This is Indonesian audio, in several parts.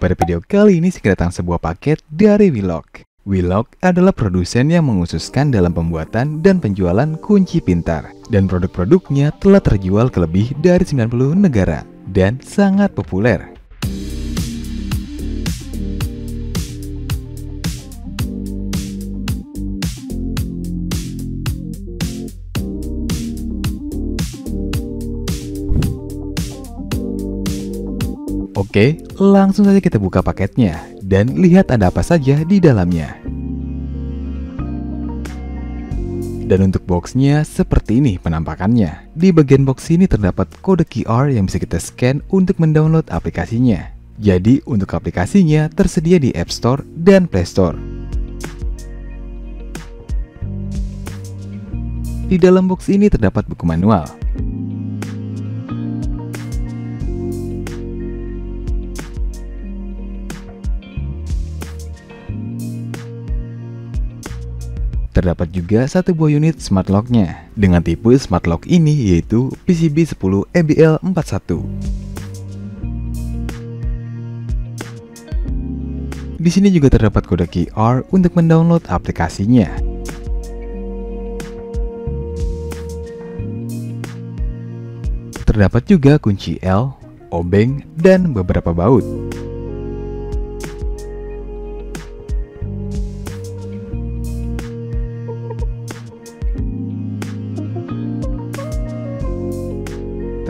Pada video kali ini saya datang sebuah paket dari Wheelock. Wheelock adalah produsen yang mengkhususkan dalam pembuatan dan penjualan kunci pintar. Dan produk-produknya telah terjual ke lebih dari 90 negara dan sangat populer. Oke, langsung saja kita buka paketnya dan lihat ada apa saja di dalamnya. Dan untuk boxnya seperti ini penampakannya. Di bagian box ini terdapat kode QR yang bisa kita scan untuk mendownload aplikasinya. Jadi untuk aplikasinya tersedia di App Store dan Play Store. Di dalam box ini terdapat buku manual. Terdapat juga satu buah unit smart lock-nya. Dengan tipe smart lock ini yaitu PCB10EBL41. Di sini juga terdapat kode QR untuk mendownload aplikasinya. Terdapat juga kunci L, obeng, dan beberapa baut.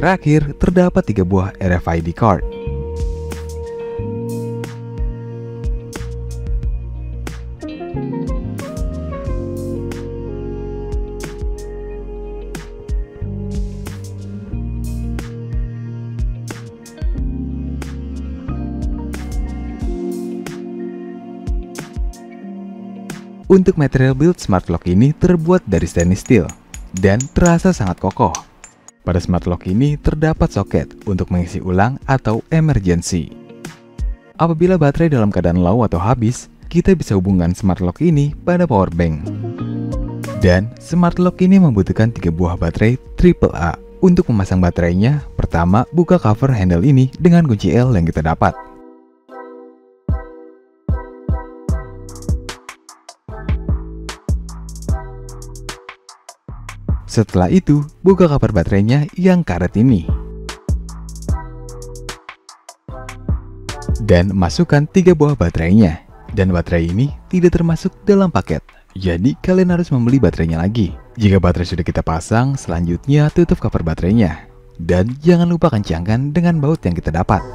Terakhir, terdapat 3 buah RFID card. Untuk material build smart lock ini terbuat dari stainless steel dan terasa sangat kokoh. Pada smart lock ini terdapat soket untuk mengisi ulang atau emergency. Apabila baterai dalam keadaan low atau habis, kita bisa hubungkan smart lock ini pada power bank. Dan smart lock ini membutuhkan 3 buah baterai AAA. Untuk memasang baterainya, pertama buka cover handle ini dengan kunci L yang kita dapat. Setelah itu, buka cover baterainya yang karet ini. Dan masukkan 3 buah baterainya. Dan baterai ini tidak termasuk dalam paket. Jadi kalian harus membeli baterainya lagi. Jika baterai sudah kita pasang, selanjutnya tutup cover baterainya. Dan jangan lupa kencangkan dengan baut yang kita dapat.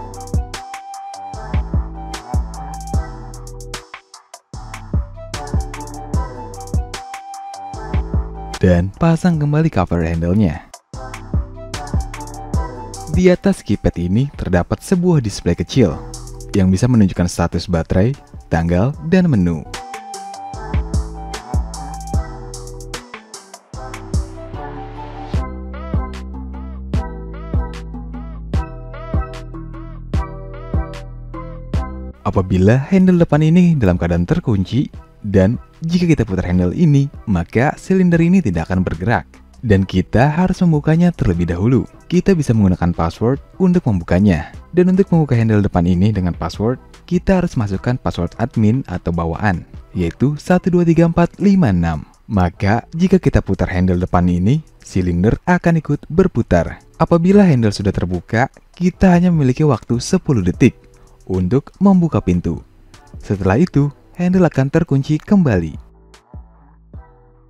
Dan pasang kembali cover handle-nya. Di atas keypad ini terdapat sebuah display kecil yang bisa menunjukkan status baterai, tanggal, dan menu. Apabila handle depan ini dalam keadaan terkunci, dan jika kita putar handle ini, maka silinder ini tidak akan bergerak. Dan kita harus membukanya terlebih dahulu. Kita bisa menggunakan password untuk membukanya. Dan untuk membuka handle depan ini dengan password, kita harus masukkan password admin atau bawaan, yaitu 123456. Maka jika kita putar handle depan ini, silinder akan ikut berputar. Apabila handle sudah terbuka, kita hanya memiliki waktu 10 detik untuk membuka pintu. Setelah itu, handle akan terkunci kembali.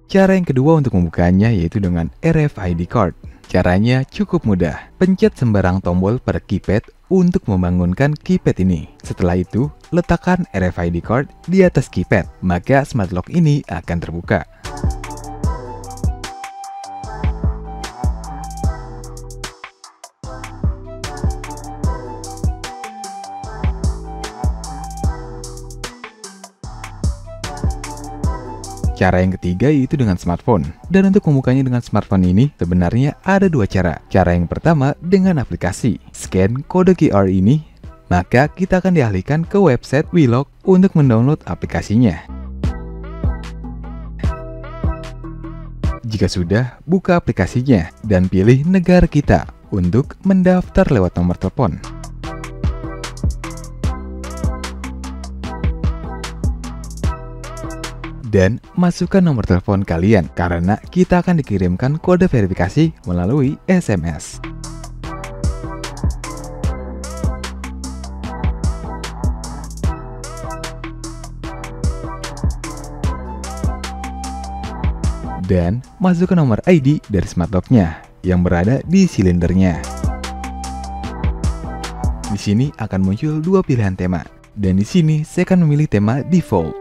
Cara yang kedua untuk membukanya yaitu dengan RFID card. Caranya cukup mudah. Pencet sembarang tombol pada keypad untuk membangunkan keypad ini. Setelah itu, letakkan RFID card di atas keypad, maka smart lock ini akan terbuka. Cara yang ketiga yaitu dengan smartphone. Dan untuk membukanya dengan smartphone ini sebenarnya ada 2 cara. Cara yang pertama dengan aplikasi. Scan kode QR ini, maka kita akan dialihkan ke website Wheelock untuk mendownload aplikasinya. Jika sudah, buka aplikasinya dan pilih negara kita untuk mendaftar lewat nomor telepon. Dan masukkan nomor telepon kalian karena kita akan dikirimkan kode verifikasi melalui SMS. Dan masukkan nomor ID dari smart lock-nya yang berada di silindernya. Di sini akan muncul dua pilihan tema, dan di sini saya akan memilih tema default.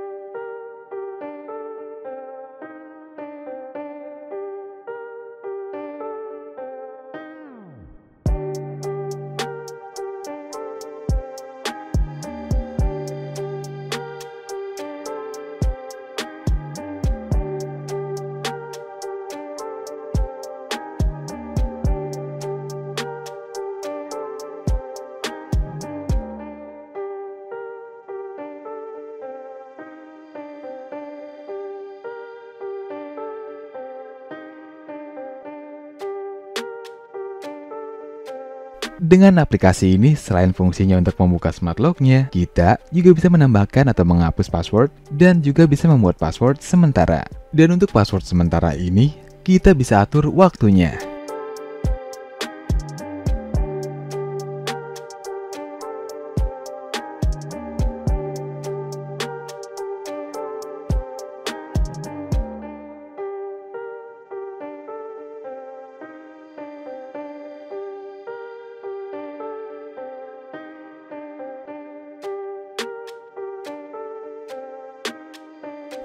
Dengan aplikasi ini, selain fungsinya untuk membuka smart lock-nya, kita juga bisa menambahkan atau menghapus password dan juga bisa membuat password sementara. Dan untuk password sementara ini, kita bisa atur waktunya.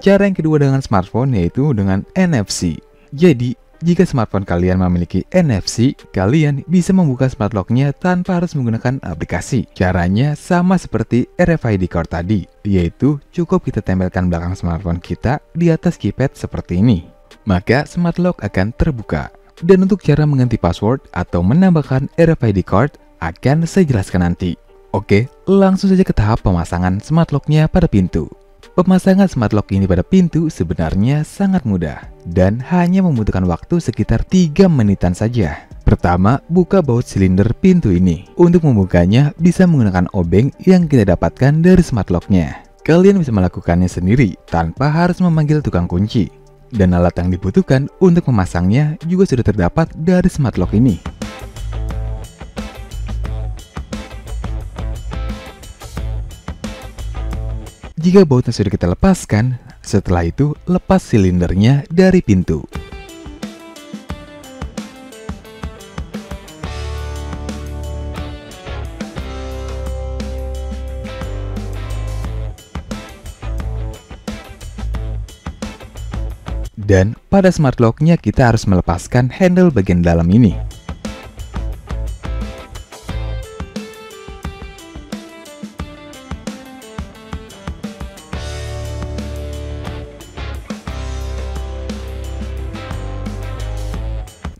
Cara yang kedua dengan smartphone yaitu dengan NFC. Jadi, jika smartphone kalian memiliki NFC, kalian bisa membuka smart lock-nya tanpa harus menggunakan aplikasi. Caranya sama seperti RFID card tadi, yaitu cukup kita tempelkan belakang smartphone kita di atas keypad seperti ini. Maka smart lock akan terbuka. Dan untuk cara mengganti password atau menambahkan RFID card akan saya jelaskan nanti. Oke, langsung saja ke tahap pemasangan smart lock-nya pada pintu. Pemasangan smart lock ini pada pintu sebenarnya sangat mudah dan hanya membutuhkan waktu sekitar 3 menitan saja. Pertama, buka baut silinder pintu ini. Untuk membukanya bisa menggunakan obeng yang kita dapatkan dari smart lock-nya. Kalian bisa melakukannya sendiri tanpa harus memanggil tukang kunci. Dan alat yang dibutuhkan untuk memasangnya juga sudah terdapat dari smart lock ini. Jika bautnya sudah kita lepaskan, setelah itu lepas silindernya dari pintu. Dan pada smart lock-nya kita harus melepaskan handle bagian dalam ini.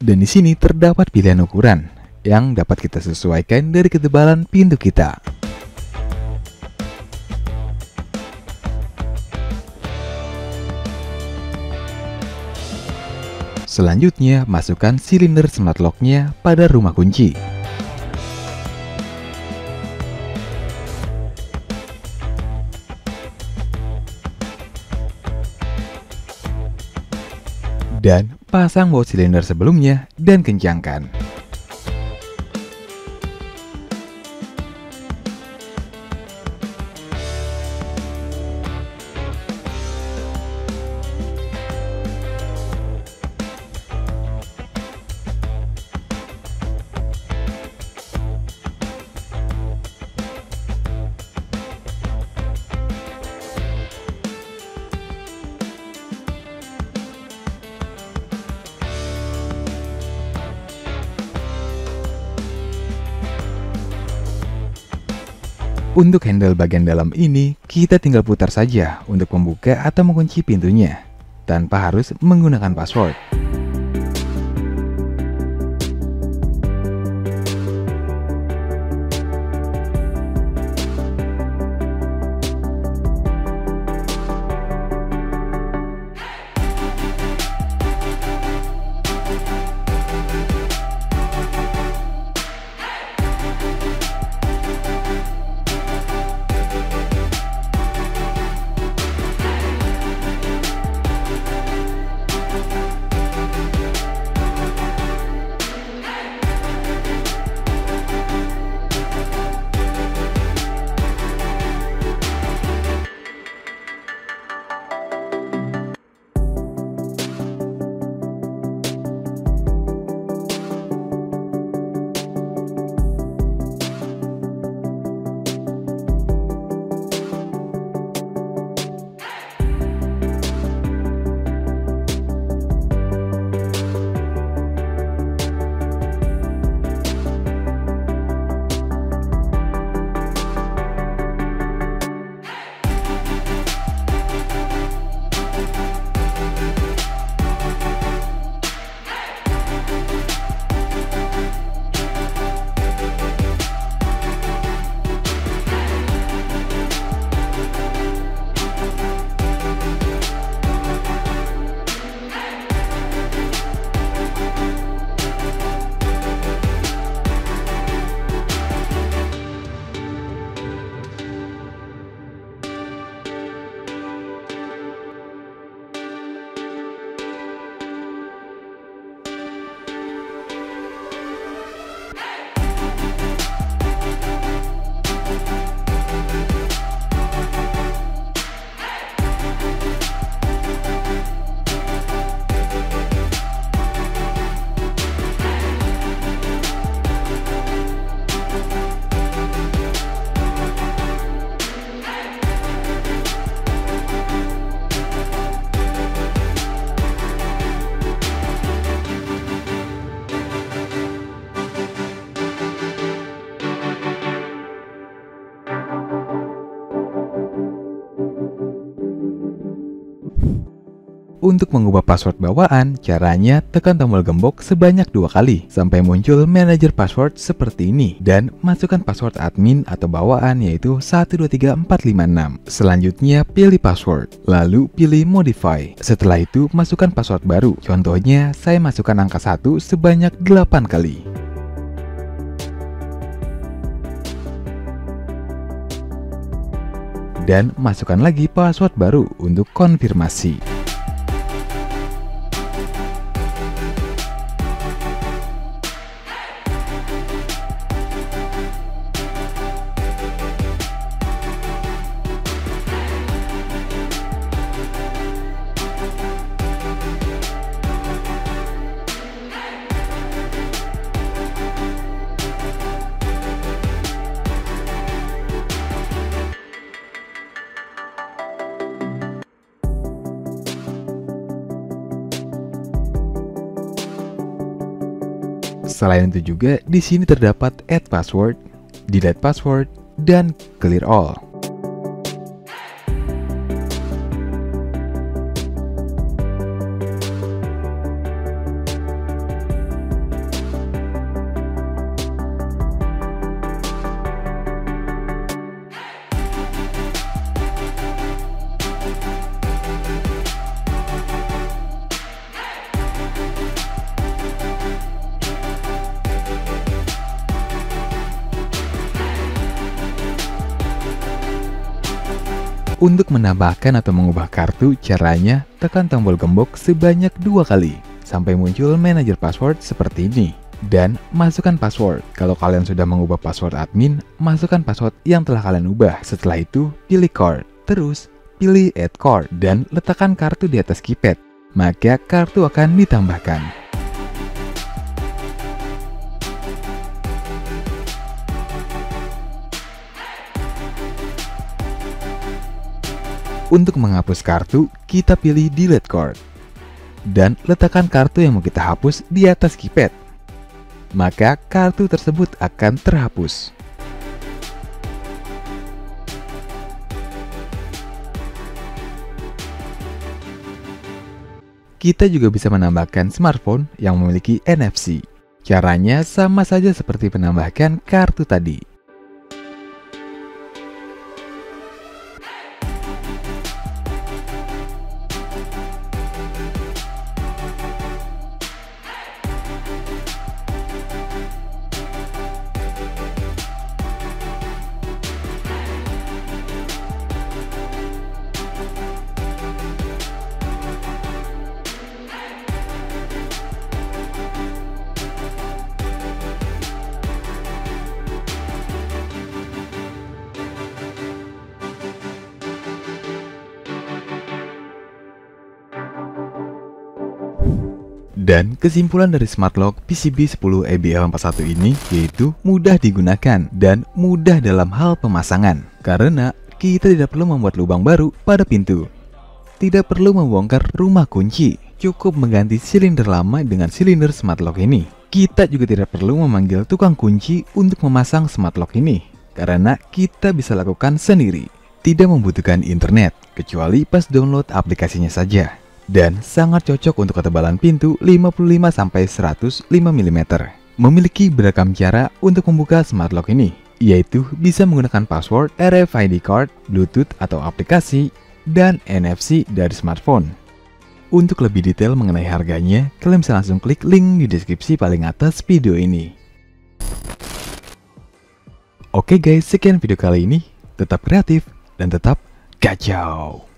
Dan di sini terdapat pilihan ukuran yang dapat kita sesuaikan dari ketebalan pintu kita. Selanjutnya, masukkan silinder smart lock-nya pada rumah kunci. Dan pasang baut silinder sebelumnya dan kencangkan. Untuk handle bagian dalam ini, kita tinggal putar saja untuk membuka atau mengunci pintunya, tanpa harus menggunakan password. Untuk mengubah password bawaan, caranya tekan tombol gembok sebanyak 2 kali sampai muncul manajer password seperti ini dan masukkan password admin atau bawaan yaitu 123456. Selanjutnya pilih password, lalu pilih modify. Setelah itu masukkan password baru. Contohnya saya masukkan angka 1 sebanyak 8 kali. Dan masukkan lagi password baru untuk konfirmasi. Selain itu juga di sini terdapat add password, delete password, dan clear all. Untuk menambahkan atau mengubah kartu, caranya tekan tombol gembok sebanyak 2 kali sampai muncul manajer password seperti ini. Dan masukkan password. Kalau kalian sudah mengubah password admin, masukkan password yang telah kalian ubah. Setelah itu, pilih card. Terus, pilih add card dan letakkan kartu di atas keypad. Maka kartu akan ditambahkan. Untuk menghapus kartu, kita pilih delete card dan letakkan kartu yang mau kita hapus di atas keypad. Maka kartu tersebut akan terhapus. Kita juga bisa menambahkan smartphone yang memiliki NFC. Caranya sama saja seperti menambahkan kartu tadi. Dan kesimpulan dari Smart Lock PCB10EBL41 ini yaitu mudah digunakan dan mudah dalam hal pemasangan. Karena kita tidak perlu membuat lubang baru pada pintu. Tidak perlu membongkar rumah kunci. Cukup mengganti silinder lama dengan silinder Smart Lock ini. Kita juga tidak perlu memanggil tukang kunci untuk memasang Smart Lock ini. Karena kita bisa lakukan sendiri. Tidak membutuhkan internet, kecuali pas download aplikasinya saja. Dan sangat cocok untuk ketebalan pintu 55-105 mm. Memiliki beragam cara untuk membuka Smart Lock ini, yaitu bisa menggunakan password, RFID card, Bluetooth atau aplikasi, dan NFC dari smartphone. Untuk lebih detail mengenai harganya, kalian bisa langsung klik link di deskripsi paling atas video ini. Oke guys, sekian video kali ini. Tetap kreatif dan tetap kacau.